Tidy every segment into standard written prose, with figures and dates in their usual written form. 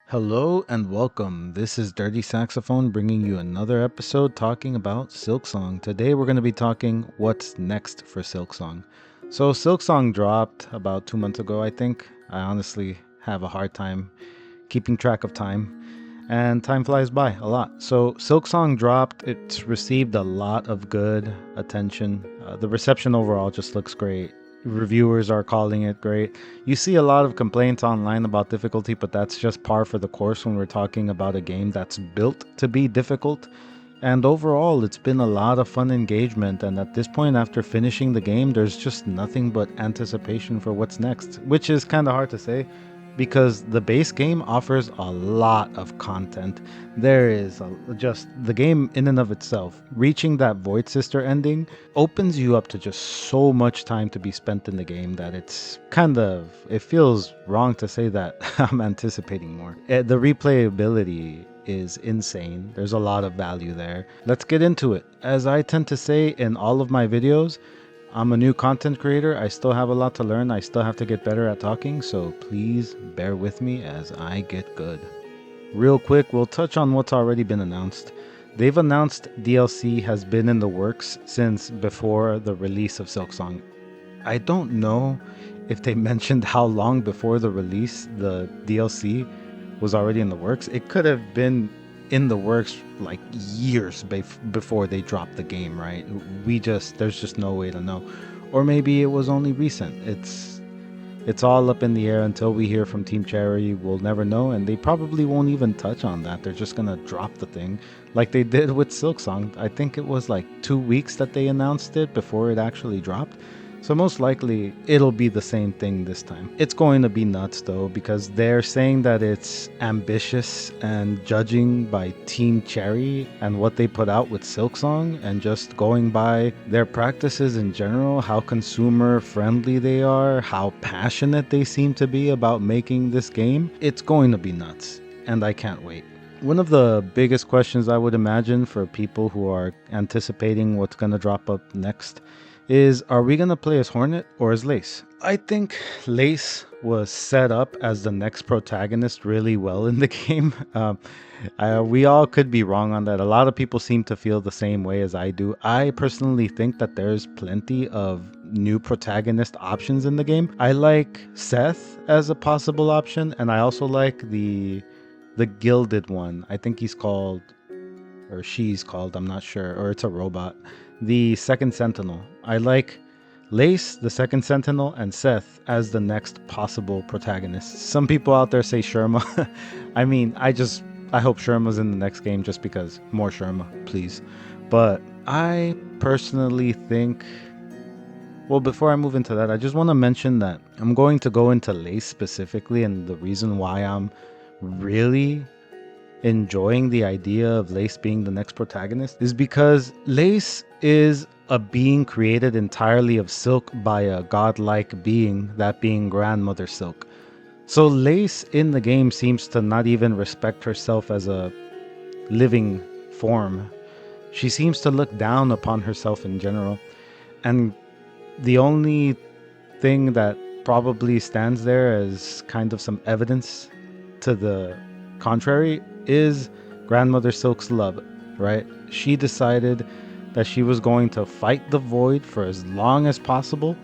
Hello and welcome. This is Dirty Saxophone bringing you another episode talking about Silksong. Today we're going to be talking what's next for Silksong. So Silksong dropped about 2 months ago, I think. I honestly have a hard time keeping track of time, and time flies by a lot. So Silksong dropped. It's received a lot of good attention. The reception overall just looks great. Reviewers are calling it great. You see a lot of complaints online about difficulty, but that's just par for the course when we're talking about a game that's built to be difficult. And overall, it's been a lot of fun engagement, and at this point, after finishing the game, there's just nothing but anticipation for what's next, which is kind of hard to say because the base game offers a lot of content. There is just the game in and of itself. Reaching that Void Sister ending opens you up to just so much time to be spent in the game that it feels wrong to say that I'm anticipating more. The replayability is insane. There's a lot of value there. Let's get into it. As I tend to say in all of my videos, I'm a new content creator. I still have a lot to learn. I still have to get better at talking, so please bear with me as I get good. Real quick, we'll touch on what's already been announced. They've announced DLC has been in the works since before the release of Silksong. I don't know if they mentioned how long before the release the DLC was already in the works. It could have been in the works like years before they dropped the game, right? There's just no way to know. Or maybe it was only recent. It's all up in the air until we hear from Team Cherry. We'll never know, and they probably won't even touch on that. They're just gonna drop the thing like they did with Silksong. I think it was like 2 weeks that they announced it before it actually dropped. So most likely it'll be the same thing this time. It's going to be nuts though, because they're saying that it's ambitious, and judging by Team Cherry and what they put out with Silksong, and just going by their practices in general, how consumer friendly they are, how passionate they seem to be about making this game, it's going to be nuts, and I can't wait. One of the biggest questions I would imagine for people who are anticipating what's going to drop up next is, are we going to play as Hornet or as Lace? I think Lace was set up as the next protagonist really well in the game. We all could be wrong on that. A lot of people seem to feel the same way as I do. I personally think that there's plenty of new protagonist options in the game. I like Seth as a possible option, and I also like the gilded one. I think he's called, or she's called, I'm not sure, or it's a robot. The second Sentinel. I like Lace, the second Sentinel, and Seth as the next possible protagonist. Some people out there say Sherma. I mean, I hope Sherma's in the next game just because more Sherma, please. But I personally think, well, before I move into that, I just want to mention that I'm going to go into Lace specifically, and the reason why I'm really enjoying the idea of Lace being the next protagonist is because Lace is a being created entirely of silk by a godlike being, that being Grandmother Silk. So Lace in the game seems to not even respect herself as a living form. She seems to look down upon herself in general. And the only thing that probably stands there as kind of some evidence to the contrary is Grandmother Silk's love, right? She decided that she was going to fight the Void for as long as possible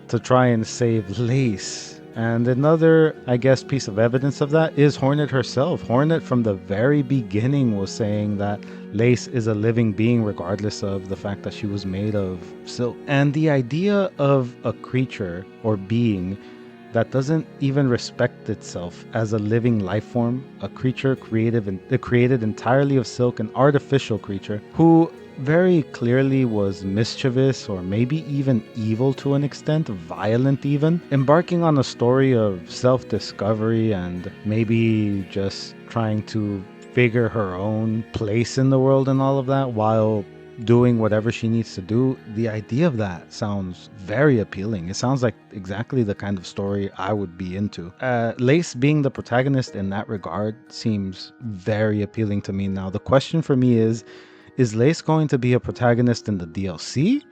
to try and save Lace. And another, I guess, piece of evidence of that is Hornet herself. Hornet from the very beginning was saying that Lace is a living being regardless of the fact that she was made of silk. And the idea of a creature or being that doesn't even respect itself as a living life form, a creature created entirely of silk, an artificial creature who very clearly was mischievous or maybe even evil to an extent, violent even, embarking on a story of self-discovery and maybe just trying to figure her own place in the world and all of that while doing whatever she needs to do. The idea of that sounds very appealing. It sounds like exactly the kind of story I would be into. Lace being the protagonist in that regard seems very appealing to me. Now, the question for me is Lace going to be a protagonist in the DLC?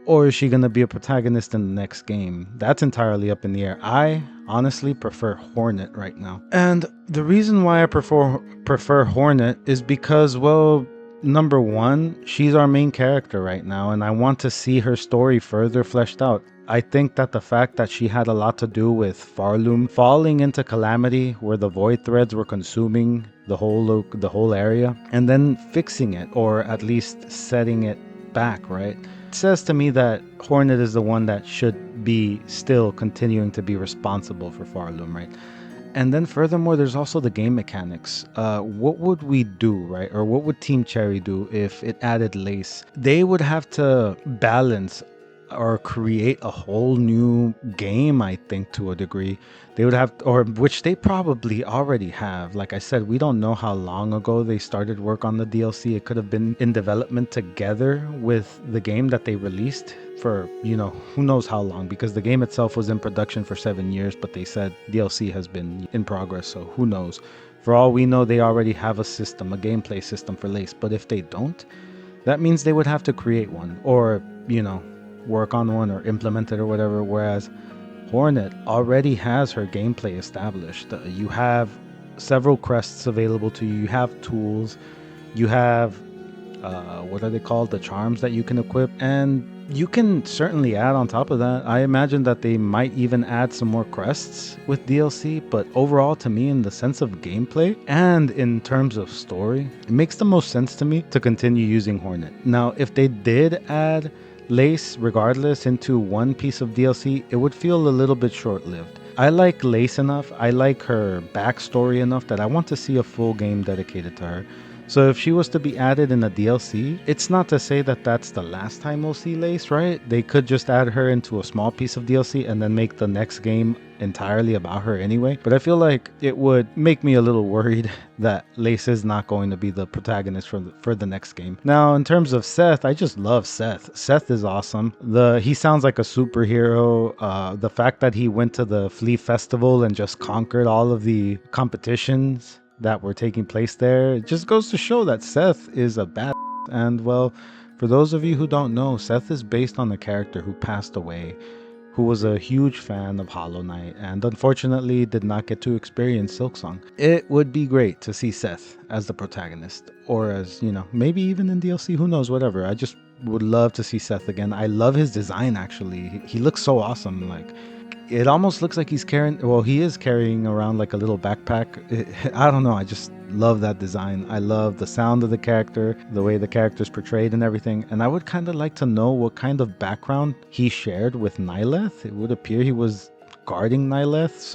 Or is she going to be a protagonist in the next game? That's entirely up in the air. I honestly prefer Hornet right now. And the reason why I prefer Hornet is because, well, number one, she's our main character right now, and I want to see her story further fleshed out. I think that the fact that she had a lot to do with Farloom falling into Calamity, where the void threads were consuming the whole area, and then fixing it, or at least setting it back, right? It says to me that Hornet is the one that should be still continuing to be responsible for Farloom, right? And then furthermore, there's also the game mechanics. What would we do, right? Or what would Team Cherry do if it added Lace? They would have to balance or create a whole new game, I think, to a degree. They would have, or which they probably already have. Like I said, we don't know how long ago they started work on the DLC. It could have been in development together with the game that they released for, who knows how long, because the game itself was in production for 7 years, but they said DLC has been in progress, so who knows. For all we know, they already have a system, a gameplay system for Lace, but if they don't, that means they would have to create one, or, work on one or implement it or whatever, whereas Hornet already has her gameplay established. You have several crests available to you, you have tools, you have what are they called, the charms that you can equip, and you can certainly add on top of that. I imagine that they might even add some more crests with DLC, but overall, to me, in the sense of gameplay and in terms of story, it makes the most sense to me to continue using Hornet. Now, if they did add Lace regardless into one piece of DLC, it would feel a little bit short-lived. I like Lace enough, I like her backstory enough that I want to see a full game dedicated to her. So if she was to be added in a DLC, it's not to say that that's the last time we'll see Lace, right? They could just add her into a small piece of DLC and then make the next game entirely about her anyway. But I feel like it would make me a little worried that Lace is not going to be the protagonist for the next game. Now, in terms of Seth, I just love Seth. Seth is awesome. He sounds like a superhero. The fact that he went to the Flea Festival and just conquered all of the competitions that were taking place there, it just goes to show that Seth is a bad. And well, for those of you who don't know, Seth is based on a character who passed away, who was a huge fan of Hollow Knight and unfortunately did not get to experience Silksong. It would be great to see Seth as the protagonist, or as, maybe even in DLC, who knows, whatever. I just would love to see Seth again. I love his design, actually. He looks so awesome. Like, it almost looks like he is carrying around like a little backpack. I don't know, I just love that design. I love the sound of the character, the way the character's portrayed and everything. And I would kind of like to know what kind of background he shared with Nyleth. It would appear he was guarding Nyleth.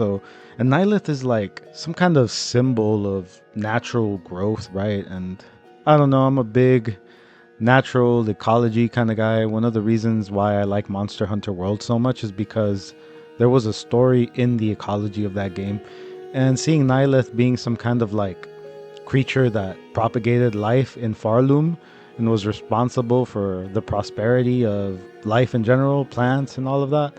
And Nyleth is like some kind of symbol of natural growth, right? And I don't know, I'm a big natural ecology kind of guy. One of the reasons why I like Monster Hunter World so much is because there was a story in the ecology of that game, and seeing Nyleth being some kind of like creature that propagated life in Farloom and was responsible for the prosperity of life in general, plants and all of that,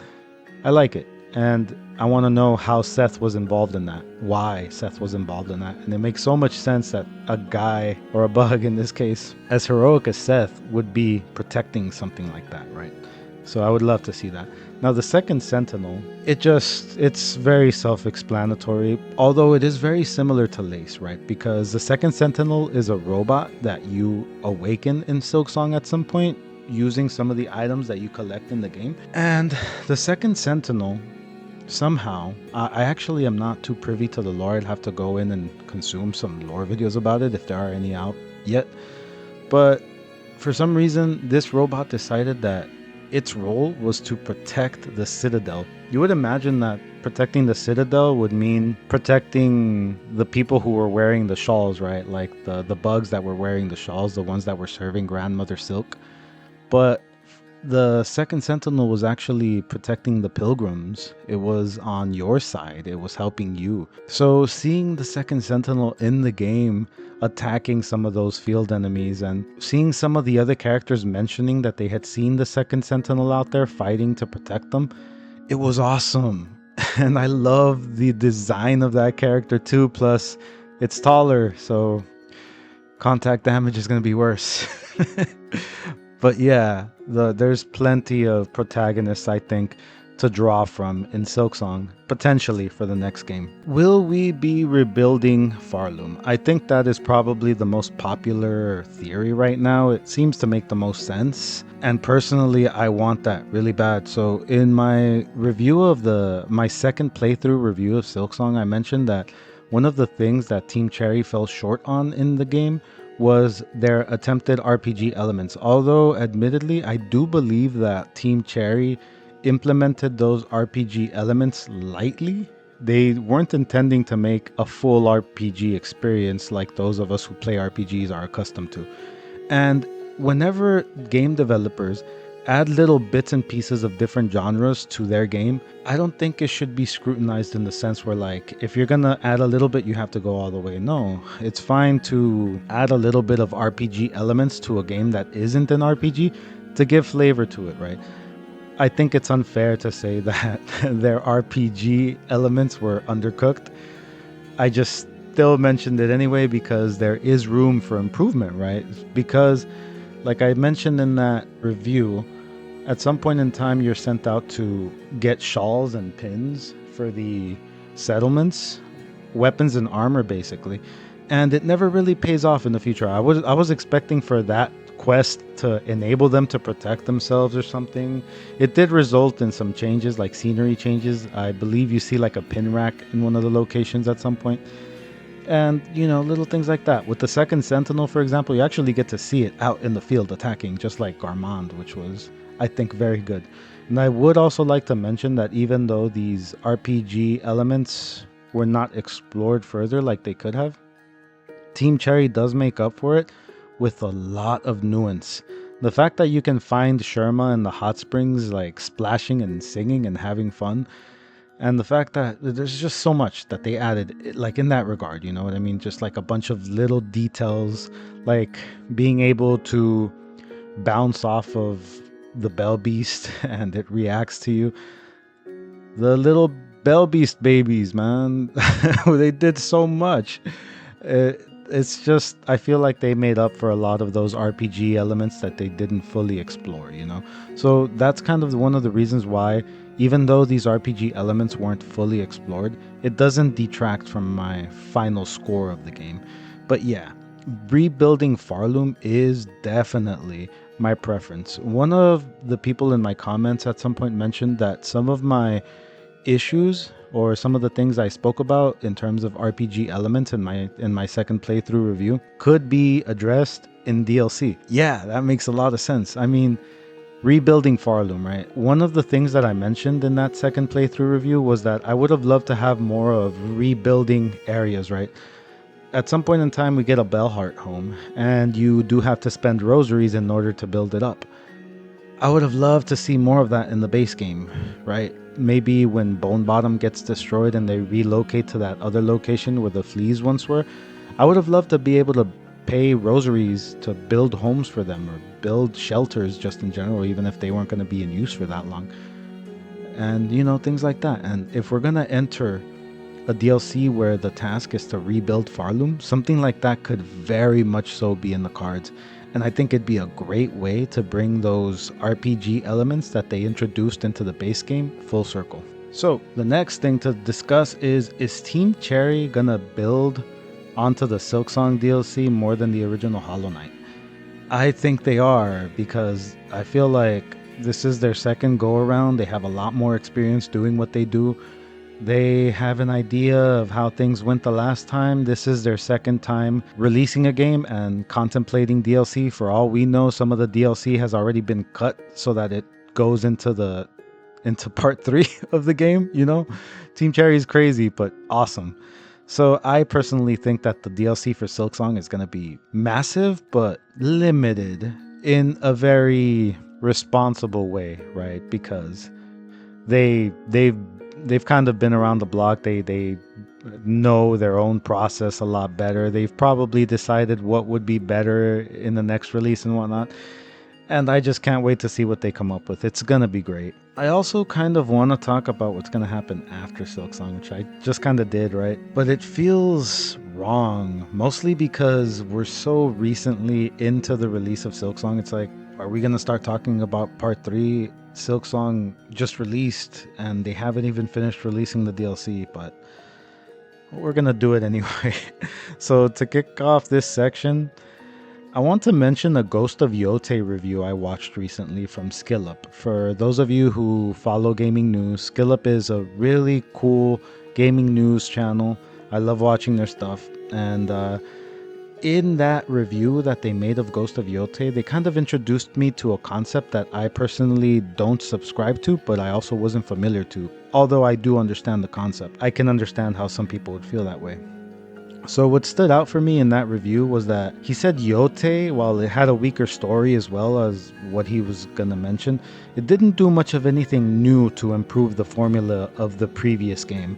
I like it. And I want to know how Seth was involved in that, why Seth was involved in that. And it makes so much sense that a guy, or a bug in this case, as heroic as Seth, would be protecting something like that, right? So I would love to see that. Now, the second Sentinel, it's very self-explanatory, although it is very similar to Lace, right? Because the second Sentinel is a robot that you awaken in Silksong at some point using some of the items that you collect in the game. And the second Sentinel, somehow, I actually am not too privy to the lore. I'd have to go in and consume some lore videos about it if there are any out yet. But for some reason, this robot decided that its role was to protect the Citadel. You would imagine that protecting the Citadel would mean protecting the people who were wearing the shawls, right? Like the bugs that were wearing the shawls, the ones that were serving Grandmother Silk. But the second Sentinel was actually protecting the pilgrims. It was on your side. It was helping you. So seeing the second Sentinel in the game attacking some of those field enemies, and seeing some of the other characters mentioning that they had seen the second Sentinel out there fighting to protect them, it was awesome. And I love the design of that character too. Plus, it's taller, so contact damage is going to be worse. But yeah, there's plenty of protagonists, I think, to draw from in Silksong, potentially for the next game. Will we be rebuilding Farloom? I think that is probably the most popular theory right now. It seems to make the most sense. And personally, I want that really bad. So in my review of my second playthrough review of Silksong, I mentioned that one of the things that Team Cherry fell short on in the game was their attempted RPG elements. Although, admittedly, I do believe that Team Cherry implemented those RPG elements lightly. They weren't intending to make a full RPG experience like those of us who play RPGs are accustomed to. And whenever game developers add little bits and pieces of different genres to their game, I don't think it should be scrutinized in the sense where, like, if you're gonna add a little bit, you have to go all the way. No, it's fine to add a little bit of RPG elements to a game that isn't an RPG to give flavor to it, right? I think it's unfair to say that their RPG elements were undercooked. I just still mentioned it anyway because there is room for improvement, right? Because, like I mentioned in that review, at some point in time you're sent out to get shawls and pins for the settlements, weapons and armor basically, and it never really pays off in the future. I was expecting for that quest to enable them to protect themselves or something. It did result in some changes, like scenery changes. I believe you see like a pin rack in one of the locations at some point. And, little things like that. With the second Sentinel, for example, you actually get to see it out in the field attacking, just like Garmand, which was, I think, very good. And I would also like to mention that even though these RPG elements were not explored further like they could have, Team Cherry does make up for it with a lot of nuance. The fact that you can find Sherma in the hot springs, like splashing and singing and having fun, and the fact that there's just so much that they added, like in that regard, you know what I mean? Just like a bunch of little details, like being able to bounce off of the Bell Beast and it reacts to you. The little Bell Beast babies, man, they did so much. It's just, I feel like they made up for a lot of those RPG elements that they didn't fully explore, So that's kind of one of the reasons why, even though these RPG elements weren't fully explored, it doesn't detract from my final score of the game. But yeah, rebuilding Farloom is definitely my preference. One of the people in my comments at some point mentioned that some of my issues or some of the things I spoke about in terms of RPG elements in my second playthrough review could be addressed in DLC. Yeah, that makes a lot of sense. I mean, rebuilding Farloom, right? One of the things that I mentioned in that second playthrough review was that I would have loved to have more of rebuilding areas, right? At some point in time, we get a Bellheart home, and you do have to spend rosaries in order to build it up. I would have loved to see more of that in the base game, right? Maybe when Bone Bottom gets destroyed and they relocate to that other location where the fleas once were, I would have loved to be able to pay rosaries to build homes for them or build shelters just in general, even if they weren't going to be in use for that long. And, things like that. And if we're going to enter a DLC where the task is to rebuild Farloom, something like that could very much so be in the cards. And I think it'd be a great way to bring those RPG elements that they introduced into the base game full circle. So the next thing to discuss is Team Cherry gonna build onto the Silksong DLC more than the original Hollow Knight? I think they are, because I feel like this is their second go around. They have a lot more experience doing what they do. They have an idea of how things went the last time. This is their second time releasing a game and contemplating DLC. For all we know, some of the DLC has already been cut so that it goes into part 3 of the game, Team Cherry is crazy, but awesome. So I personally think that the DLC for Silksong is going to be massive, but limited in a very responsible way, right? Because they've kind of been around the block. They know their own process a lot better. They've probably decided what would be better in the next release and whatnot. And I just can't wait to see what they come up with. It's gonna be great. I also kind of want to talk about what's gonna happen after Silksong, which I just kind of did, right? But it feels wrong, mostly because we're so recently into the release of Silksong. It's like, Are we gonna start talking about part 3? Silksong just released and they haven't even finished releasing the DLC, but we're gonna do it anyway. So to kick off this section, I want to mention a Ghost of Yote review I watched recently from SkillUp. For those of you who follow gaming news, SkillUp is a really cool gaming news channel. I love watching their stuff. And in that review that they made of Ghost of Yote, they kind of introduced me to a concept that I personally don't subscribe to, but I also wasn't familiar to. Although I do understand the concept, I can understand how some people would feel that way. So what stood out for me in that review was that he said Yote, while it had a weaker story as well as what he was going to mention, it didn't do much of anything new to improve the formula of the previous game.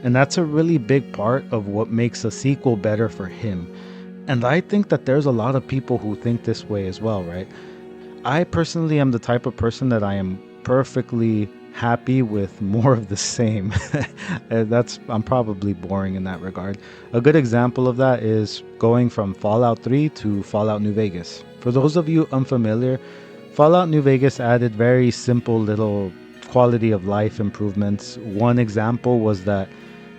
And that's a really big part of what makes a sequel better for him. And I think that there's a lot of people who think this way as well, right? I personally am the type of person that I am perfectly happy with more of the same. I'm probably boring in that regard. A good example of that is going from Fallout 3 to Fallout New Vegas. For those of you unfamiliar, Fallout New Vegas added very simple little quality of life improvements. One example was that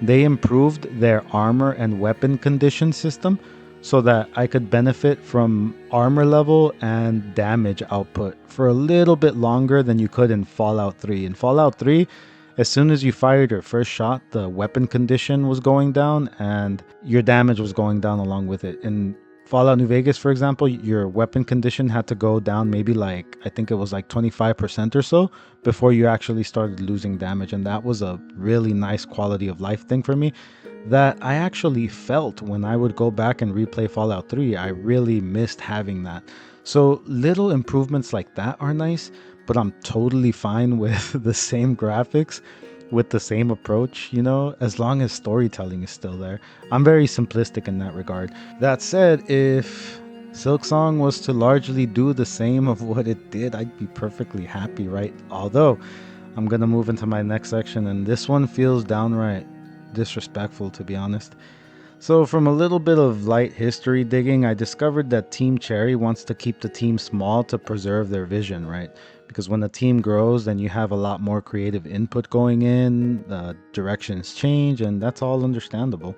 they improved their armor and weapon condition system so that I could benefit from armor level and damage output for a little bit longer than you could in Fallout 3. In Fallout 3, as soon as you fired your first shot, the weapon condition was going down and your damage was going down along with it. In Fallout New Vegas, for example, your weapon condition had to go down maybe like, I think it was like 25% or so before you actually started losing damage. And that was a really nice quality of life thing for me that I actually felt when I would go back and replay Fallout 3. I really missed having that. So little improvements like that are nice, but I'm totally fine with the same graphics, with the same approach, as long as storytelling is still there. I'm very simplistic in that regard. That said, if Silksong was to largely do the same of what it did, I'd be perfectly happy, right? Although, I'm gonna move into my next section, and this one feels downright disrespectful, to be honest. So from a little bit of light history digging, I discovered that Team Cherry wants to keep the team small to preserve their vision, right? Because when the team grows, then you have a lot more creative input going in, the directions change, and that's all understandable.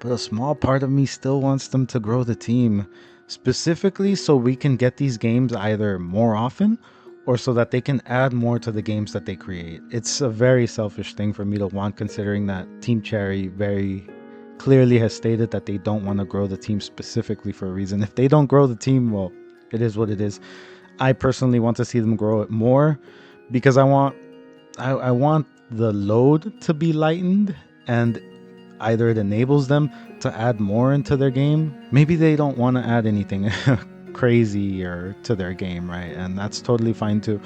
But a small part of me still wants them to grow the team, specifically so we can get these games either more often or so that they can add more to the games that they create. It's a very selfish thing for me to want, considering that Team Cherry very clearly has stated that they don't want to grow the team specifically for a reason. If they don't grow the team, well, it is what it is. I personally want to see them grow it more because I want the load to be lightened, and either it enables them to add more into their game. Maybe they don't want to add anything crazy or to their game, right? And that's totally fine too.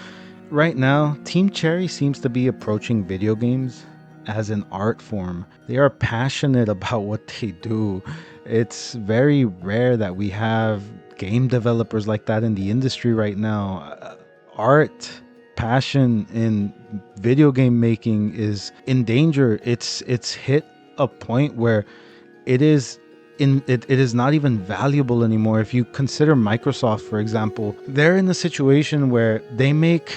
Right now, Team Cherry seems to be approaching video games as an art form. They are passionate about what they do. It's very rare that we have game developers like that in the industry right now. Art, passion in video game making is in danger. It's hit a point where it is not even valuable anymore. If you consider Microsoft, for example, they're in a situation where they make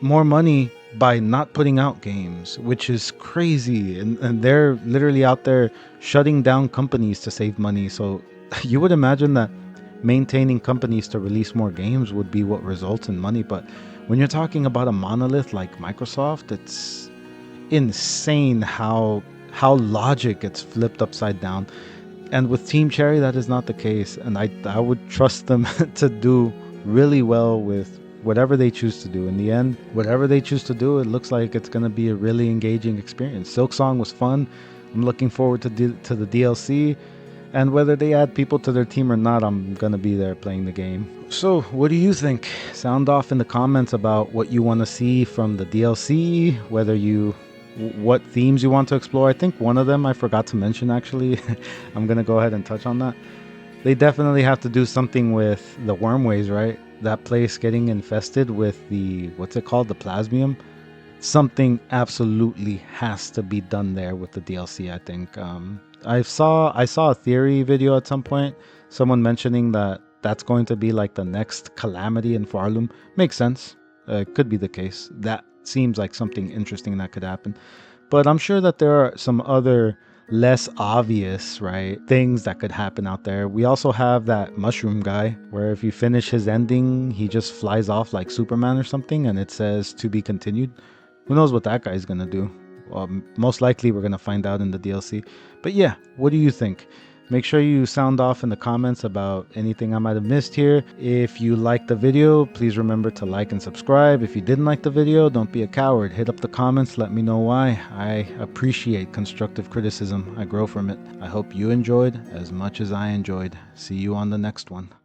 more money by not putting out games, which is crazy. And they're literally out there shutting down companies to save money. So you would imagine that maintaining companies to release more games would be what results in money. But when you're talking about a monolith like Microsoft, it's insane how logic gets flipped upside down. And with Team Cherry, that is not the case. And I would trust them to do really well with whatever they choose to do. In the end, whatever they choose to do, it looks like it's going to be a really engaging experience. Silksong was fun. I'm looking forward to the DLC. And whether they add people to their team or not, I'm going to be there playing the game. So, what do you think? Sound off in the comments about what you want to see from the DLC, what themes you want to explore. I think one of them I forgot to mention, actually. I'm going to go ahead and touch on that. They definitely have to do something with the wormways, right? That place getting infested with what's it called? The plasmium. Something absolutely has to be done there with the DLC, I think. I saw a theory video at some point, someone mentioning that that's going to be like the next calamity in Farloom. Makes sense. It could be the case. That seems like something interesting that could happen. But I'm sure that there are some other less obvious, right, things that could happen out there. We also have that mushroom guy where if you finish his ending, he just flies off like Superman or something and it says to be continued. Who knows what that guy's gonna do? Well, most likely we're gonna find out in the DLC. But yeah, what do you think? Make sure you sound off in the comments about anything I might have missed here. If you liked the video, please remember to like and subscribe. If you didn't like the video, don't be a coward. Hit up the comments, let me know why. I appreciate constructive criticism. I grow from it. I hope you enjoyed as much as I enjoyed. See you on the next one.